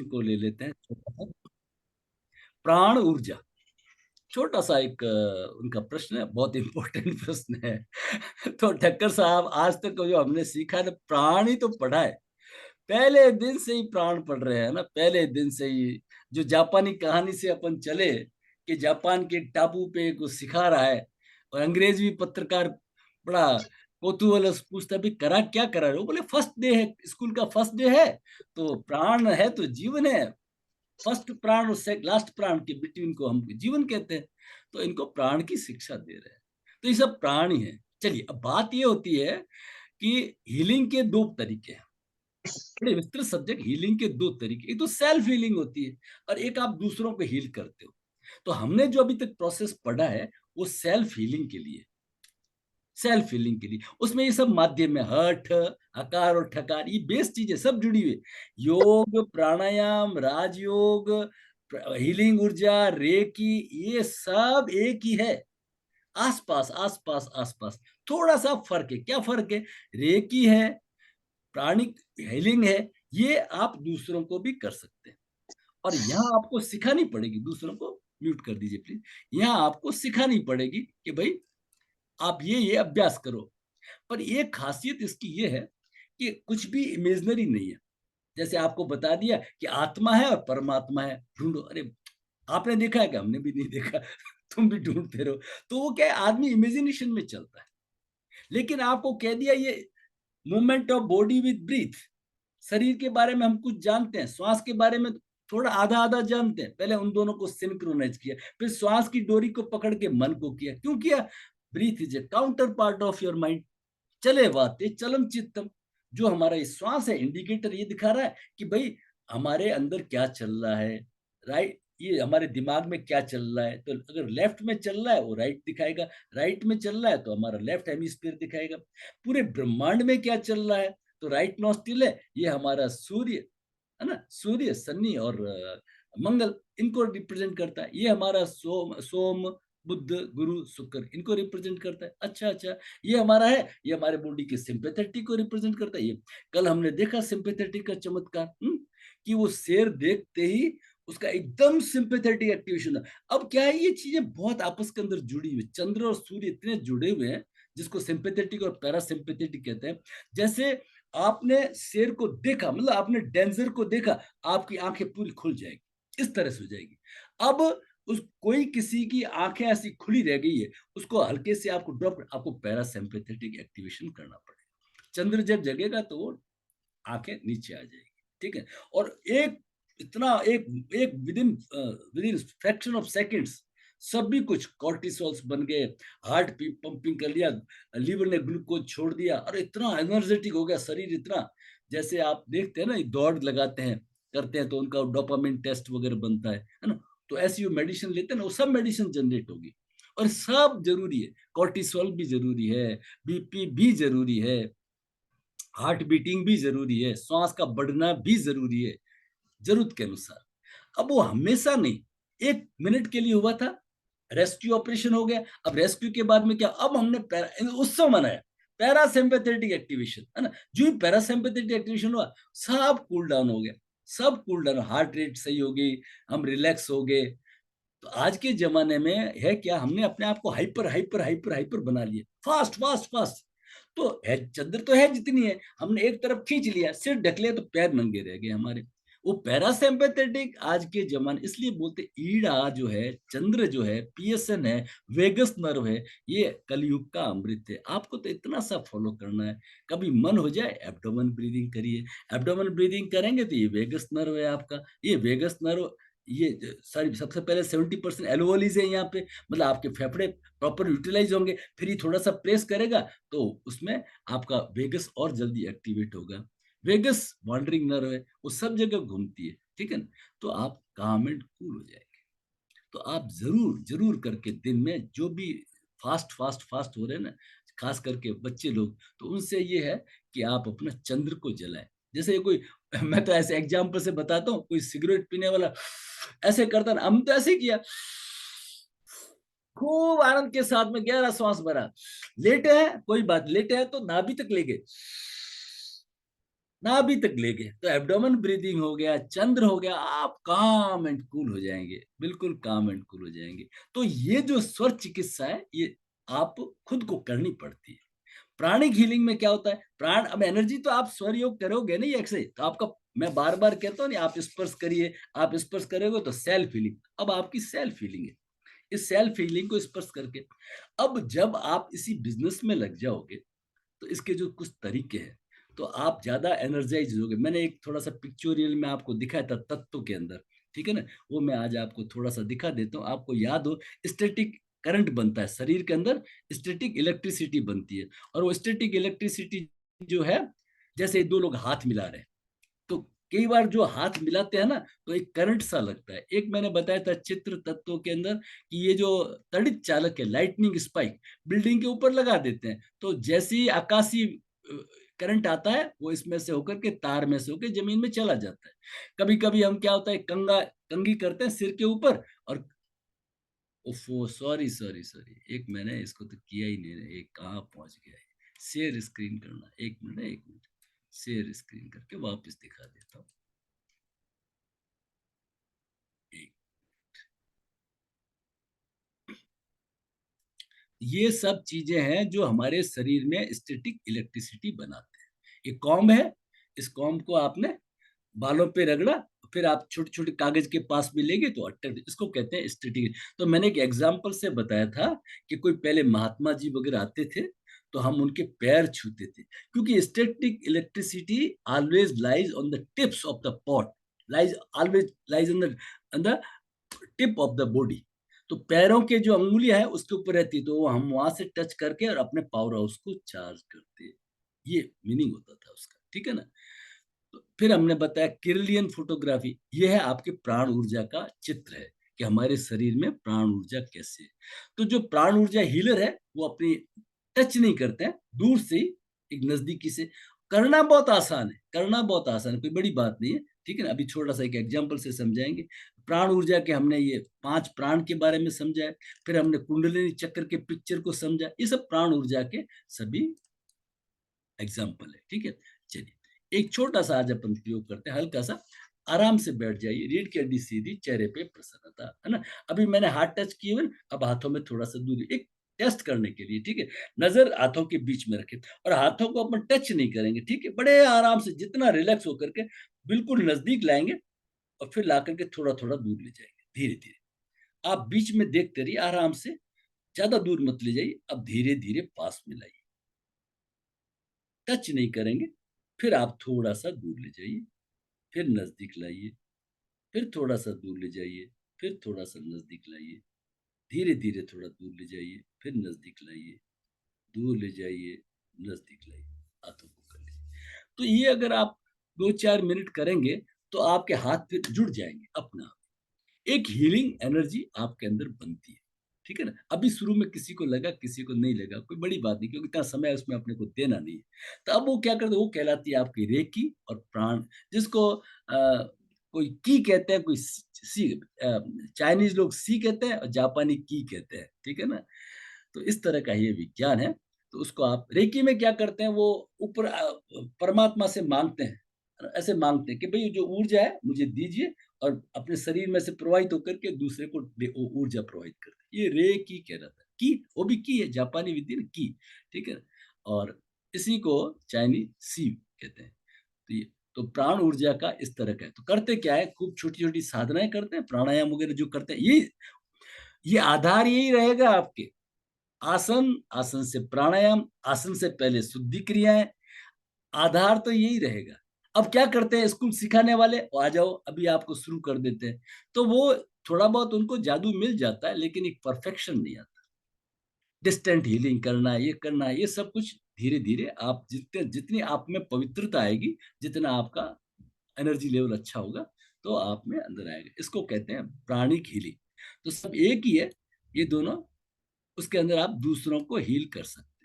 को ले लेते हैं छोटा सा। प्राण ऊर्जा, छोटा सा एक उनका प्रश्न है, बहुत इंपॉर्टेंट प्रश्न है। तो ठक्कर साहब, आज तक जो हमने सीखा ना, प्राण ही तो पढ़ा है, पहले दिन से ही प्राण पढ़ रहे हैं ना, पहले दिन से ही। जो जापानी कहानी से अपन चले कि जापान के टापू पे कुछ सिखा रहा है, और अंग्रेज भी पत्रकार बड़ा कौतूहल से पूछता भी करा क्या करा रहे हो, बोले फर्स्ट डे है, स्कूल का फर्स्ट डे है, तो प्राण है तो जीवन है, फर्स्ट प्राण और लास्ट प्राण के बिटवीन को हम जीवन कहते हैं। तो इनको प्राण की शिक्षा दे रहे हैं। तो ये सब प्राण ही है। चलिए, अब बात ये होती है कि हीलिंग के दो तरीके हैं, बड़े विस्तृत सब्जेक्ट। हीलिंग के दो तरीके, एक तो सेल्फ हीलिंग होती है, और एक आप दूसरों को हील करते हो। तो हमने जो अभी तक प्रोसेस पढ़ा है वो सेल्फ हीलिंग के लिए, सेल्फ हीलिंग के लिए। उसमें ये सब माध्यम है, हठ, हकार और ठकार, ये बेस चीजें सब जुड़ी हुई। योग, प्राणायाम, राजयोग, हीलिंग ऊर्जा, रेकी, ये सब एक ही है। आसपास आसपास आसपास थोड़ा सा फर्क है। क्या फर्क है? रेकी है, प्राणिक हीलिंग है, ये आप दूसरों को भी कर सकते हैं। और यहाँ आपको सिखानी पड़ेगी दूसरों को। म्यूट कर दीजिए प्लीज। यहाँ आपको सिखानी पड़ेगी कि भाई आप ये अभ्यास करो। पर एक खासियत इसकी ये है कि कुछ भी इमेजनरी नहीं है। जैसे आपको बता दिया कि आत्मा है और परमात्मा है, ढूंढो। अरे आपने देखा है कि हमने भी नहीं देखा। तुम भी ढूंढते रहो। तो वो क्या है, आदमी इमेजिनेशन में चलता है। लेकिन आपको कह दिया ये movement of body with breath, शरीर के बारे में हम कुछ जानते हैं, श्वास के बारे में थोड़ा आधा आधा जानते हैं। पहले उन दोनों को सिंक्रोनाइज किया, फिर श्वास की डोरी को पकड़ के मन को किया। क्यों किया? Breath is a counterpart of your mind. चले वाते चलम चित्तम। जो हमारा ये श्वास है, इंडिकेटर ये दिखा रहा है कि भाई हमारे अंदर क्या चल रहा है, राइट। ये हमारे दिमाग में क्या चल रहा है, तो अगर लेफ्ट में चल रहा है वो राइट दिखाएगा, राइट में चल रहा है तो हमारा लेफ्ट हेमिस्फीयर दिखाएगा। पूरे ब्रह्मांड में क्या चल रहा है, तो राइट नॉस्ट्रिल है, ये हमारा सूर्य है ना, सूर्य, शनि और मंगल, इनको रिप्रेजेंट करता है। ये हमारा सोम, बुद्ध, गुरु, शुक्र, इनको रिप्रेजेंट करता है। अच्छा अच्छा, ये हमारा है, ये हमारे बॉडी के सिंपैथेटिक को रिप्रेजेंट करता है। ये कल हमने देखा सिंपैथेटिक का चमत्कार, कि वो शेर देखते ही उसका एकदम सिंपैथेटिक एक्टिवेशन है। अब क्या है, ये चीजें बहुत आपस के अंदर जुड़ी हुई, चंद्र और सूर्य इतने जुड़े हुए हैं, जिसको सिंपैथेटिक और पैरासिम्पैथेटिक कहते हैं। जैसे आपने शेर को देखा, मतलब आपने डेंजर को देखा, आपकी आंखें पूरी खुल जाएगी, इस तरह से हो जाएगी। अब उस कोई किसी की आंखें ऐसी खुली रह गई है, उसको हल्के से आपको ड्रॉप, आपको पैरासिम्पैथेटिक एक्टिवेशन करना पड़ेगा। चंद्र जब जगेगा तो वो आंखें नीचे आ जाएगी, ठीक है। और एक इतना एक एक विदिन फ्रैक्शन ऑफ सेकंड्स सभी कुछ कॉर्टिसोल्स बन गए, हार्ट पंपिंग कर लिया, लीवर ने ग्लूकोज छोड़ दिया, और इतना एनर्जेटिक हो गया शरीर, इतना। जैसे आप देखते हैं ना, दौड़ लगाते हैं, करते हैं तो उनका डोपामिन टेस्ट वगैरह बनता है ना। तो ऐसी जो मेडिसिन लेते हैं ना, वो सब मेडिसिन जनरेट होगी। और सब जरूरी है, कॉर्टिसोल भी जरूरी है, बीपी भी जरूरी है, हार्ट बीटिंग भी जरूरी है, श्वास का बढ़ना भी जरूरी है, जरूरत के अनुसार। अब वो हमेशा नहीं, 1 मिनट के लिए हुआ था, रेस्क्यू ऑपरेशन हो गया। अब रेस्क्यू के बाद में क्या, अब हमने उत्सव मनाया, पैरासिम्पैथेटिक एक्टिवेशन, है ना। जो ही पैरासिम्पैथेटिक एक्टिवेशन हुआ, सब कूल डाउन हो गया, सब कूल डाउन, हार्ट रेट सही हो गई, हम रिलैक्स हो गए। तो आज के जमाने में है क्या, हमने अपने आप को हाइपर हाइपर हाइपर हाइपर बना लिया, फास्ट फास्ट फास्ट। तो है, चद्दर तो है जितनी है, हमने एक तरफ खींच लिया, सिर ढक लिया, तो पैर नंगे रह गए हमारे। वो पैरासिम्पैथेटिक आज के जमाने, इसलिए बोलते ईड़ा जो है, चंद्र जो है, पीएसएन है, वेगस नर्व है, ये कलयुग का अमृत है। आपको तो इतना सा फॉलो करना है। कभी मन हो जाए एब्डोमेन ब्रीदिंग करिए, एब्डोमेन ब्रीदिंग करेंगे तो ये वेगस नर्व है आपका, ये वेगस नर्व, ये सारी सबसे पहले 70% एल्वोलीज है यहाँ पे, मतलब आपके फेफड़े प्रॉपर यूटिलाइज होंगे। फिर ये थोड़ा सा प्रेस करेगा तो उसमें आपका वेगस और जल्दी एक्टिवेट होगा। वेगस वॉन्डरिंग नर्व है, वो सब जगह घूमती है, ठीक है ना। तो आप काम एंड कूल हो जाएंगे। तो आप जरूर जरूर करके दिन में जो भी फास्ट फास्ट फास्ट हो रहे हैं ना, खास करके बच्चे लोग, तो उनसे ये है कि आप अपना चंद्र को जलाएं। जैसे कोई मैं तो ऐसे एग्जाम्पल से बताता हूँ, कोई सिगरेट पीने वाला ऐसे करता ना, हम तो ऐसे ही किया, खूब आनंद के साथ में गहरा श्वास भरा, लेटे हैं कोई बात, लेटे हैं तो नाभि तक ले गए, नाभि तक ले गए तो एब्डोमेन ब्रीदिंग हो गया, चंद्र हो गया, आप काम एंड कूल हो जाएंगे, बिल्कुल काम एंड कूल हो जाएंगे। तो ये जो स्वर चिकित्सा है, ये आप खुद को करनी पड़ती है। प्राणिक हीलिंग में क्या होता है, प्राण अब एनर्जी तो आप स्वर योग करोगे नहीं एक से, तो आपका, मैं बार बार कहता हूँ नहीं, आप स्पर्श करिए, आप स्पर्श करोगे तो सेल्फ हीलिंग, अब आपकी सेल्फ हीलिंग है। इस सेल्फ हीलिंग को स्पर्श करके, अब जब आप इसी बिजनेस में लग जाओगे, तो इसके जो कुछ तरीके हैं, तो आप ज्यादा एनर्जाइज होगे। मैंने एक थोड़ा सा पिक्चोरियल में आपको दिखाया था तत्व के अंदर, ठीक है ना, वो मैं आज आपको थोड़ा सा दिखा देता हूँ, आपको याद हो। स्टैटिक करंट बनता है शरीर के अंदर, स्टैटिक इलेक्ट्रिसिटी बनती है, और वो स्टैटिक इलेक्ट्रिसिटी जो है, जैसे दो लोग हाथ मिला रहे हैं, तो कई बार जो हाथ मिलाते हैं ना, तो एक करंट सा लगता है। एक मैंने बताया था चित्र तत्वों के अंदर कि ये जो तड़ित चालक है, लाइटनिंग स्पाइक, बिल्डिंग के ऊपर लगा देते हैं, तो जैसे ही आकाशीय करंट आता है, वो इसमें से होकर के तार में से होकर जमीन में चला जाता है। कभी कभी हम क्या होता है, कंगी करते हैं सिर के ऊपर, और ओफो, सॉरी सॉरी सॉरी, एक मैंने इसको तो किया ही नहीं, एक कहाँ पहुंच गया है। शेयर स्क्रीन करना, एक मिनट, एक मिनट, शेयर स्क्रीन करके वापस दिखा देता हूँ। एक, ये सब चीजें हैं जो हमारे शरीर में स्टैटिक इलेक्ट्रिसिटी बनाते हैं। ये कॉम्ब है, इस कॉम्ब को आपने बालों पे रगड़ा, फिर आप छोटे छोटे कागज के पास में लेंगे तो अट्टर, इसको कहते हैं स्टैटिक। तो मैंने एक एग्जांपल से बताया था कि कोई पहले महात्मा जी वगैरह आते थे, तो हम उनके पैर छूते थे, क्योंकि static electricity always lies on the tips of the pot, lies always lies on the tip of the body. तो पैरों के जो अंगुलियां है उसके ऊपर रहती, तो वो हम वहां से टच करके और अपने पावर हाउस को चार्ज करते, ये मीनिंग होता था उसका, ठीक है ना। तो फिर हमने बताया किरलियन फोटोग्राफी, ये है आपके प्राण ऊर्जा का चित्र है, कि हमारे शरीर में प्राण ऊर्जा कैसे है। तो जो प्राण ऊर्जा हीलर है, वो अपनी टच नहीं करते हैं, दूर से ही, एक नजदीकी से करना बहुत आसान है, करना बहुत आसान है, कोई बड़ी बात नहीं है, ठीक है ना। अभी छोटा सा एक एग्जांपल से समझाएंगे। प्राण ऊर्जा के हमने ये 5 प्राण के बारे में समझा है, फिर हमने कुंडलिनी चक्र के पिक्चर को समझा, ये सब प्राण ऊर्जा के सभी एग्जाम्पल है, ठीक है। चलिए एक छोटा सा आज अपन प्रयोग करते हैं, हल्का सा, आराम से बैठ जाइए, रीढ़ की हड्डी सीधी, चेहरे पे प्रसन्नता, है ना। अभी मैंने हाथ टच किए हुए, अब हाथों में थोड़ा सा दूर, एक टेस्ट करने के लिए, ठीक है। नजर हाथों के बीच में रखें, और हाथों को अपन टच नहीं करेंगे, ठीक है, बड़े आराम से, जितना रिलैक्स होकर के बिल्कुल नजदीक लाएंगे, और फिर ला करके थोड़ा थोड़ा दूर ले जाएंगे, धीरे धीरे। आप बीच में देखते रहिए आराम से, ज्यादा दूर मत ले जाइए, अब धीरे धीरे पास में लाइए, टच नहीं करेंगे। फिर आप थोड़ा सा दूर ले जाइए, फिर नजदीक लाइए, फिर थोड़ा सा दूर ले जाइए, फिर थोड़ा सा नजदीक लाइए, धीरे धीरे थोड़ा दूर ले जाइए, फिर नजदीक लाइए, दूर ले जाइए, नजदीक लाइए, हाथों को कर लीजिए। तो ये अगर आप 2-4 मिनट करेंगे, तो आपके हाथ फिर जुड़ जाएंगे अपना आप। एक हीलिंग एनर्जी आपके अंदर बनती है, ठीक है ना। अभी शुरू में किसी को लगा, किसी को नहीं लगा, कोई बड़ी बात नहीं, क्योंकि इतना समय उसमें अपने को देना नहीं है। तो अब वो क्या करते हैं, वो कहलाती है आपकी रेकी और प्राण, जिसको कोई की कहते हैं, कोई सी, चाइनीज लोग सी कहते हैं, और जापानी की कहते हैं, ठीक है ना। तो इस तरह का ये विज्ञान है। तो उसको आप रेकी में क्या करते हैं, वो ऊपर परमात्मा से मांगते हैं, ऐसे मांगते हैं कि भाई जो ऊर्जा है मुझे दीजिए, और अपने शरीर में से प्रवाहित होकर के दूसरे को वो ऊर्जा प्रवाहित करते हैं। ये रे की कहलाता है, की, वो भी की है, जापानी विद्या ना, की, ठीक है। और इसी को चाइनीज सी कहते हैं। तो ये, तो प्राण ऊर्जा का इस तरह का है। तो करते क्या है, खूब छोटी छोटी साधनाएं करते हैं, प्राणायाम वगैरह जो करते हैं, ये आधार यही रहेगा आपके। आसन, आसन से प्राणायाम, आसन से पहले शुद्धि क्रियाएं, आधार तो यही रहेगा। अब क्या करते हैं स्कूल सिखाने वाले, आ जाओ अभी आपको शुरू कर देते हैं, तो वो थोड़ा बहुत उनको जादू मिल जाता है, लेकिन एक परफेक्शन नहीं आता। डिस्टेंट हीलिंग करना, ये करना, ये सब कुछ धीरे धीरे आप जितने, जितनी आप में पवित्रता आएगी, जितना आपका एनर्जी लेवल अच्छा होगा, तो आप में अंदर आएगा। इसको कहते हैं प्राणिक हीलिंग। तो सब एक ही है, ये दोनों, उसके अंदर आप दूसरों को हील कर सकते हैं।